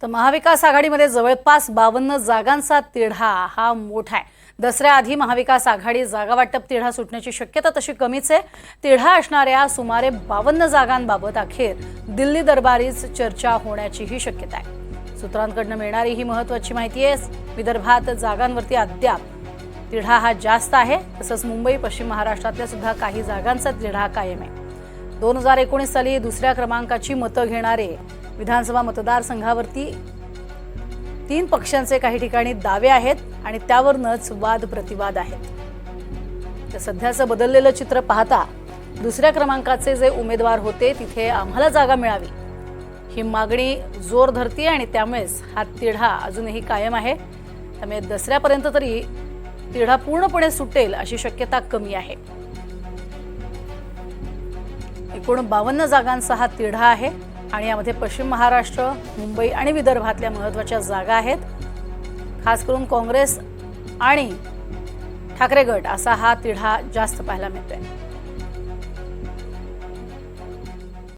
तर महाविकास आघाडीमध्ये जवळपास 52 जागांचा तिढा हा मोठा आहे। दसऱ्याआधी महाविकास आघाडी जागा वाटप तिढा सुटण्याची शक्यता तशी कमीच आहे। तिढा असणाऱ्या सुमारे 52 जागांबाबत अखेर दिल्ली दरबारीच चर्चा होण्याचीही शक्यता आहे। सूत्रांकडून मिळणारी ही महत्त्वाची माहिती आहे। विदर्भात जागांवरती अद्याप तिढा हा जास्त आहे, तसंच मुंबई पश्चिम महाराष्ट्रातल्या सुद्धा काही जागांचा तिढा कायम आहे। 2019 साली दुसऱ्या क्रमांकाची मतं घेणारे विधानसभा मतदारसंघावरती 3 पक्षांचे काही ठिकाणी दावे आहेत आणि त्यावरच वाद प्रतिवाद आहेत। तर सध्याचं बदललेलं चित्र पाहता दुसऱ्या क्रमांकाचे जे उमेदवार होते तिथे आम्हाला जागा मिळावी ही मागणी जोर धरते आणि त्यामुळेच हा तिढा अजूनही कायम आहे। त्यामुळे दसऱ्यापर्यंत तरी तिढा पूर्णपणे सुटेल अशी शक्यता कमी आहे। एकूण 52 जागांचा हा तिढा आहे आणि यामध्ये पश्चिम महाराष्ट्र, मुंबई आणि विदर्भातल्या महत्त्वाच्या जागा आहेत। खास करून काँग्रेस आणि ठाकरे गट असा हा तिढा जास्त पाहायला मिळतोय।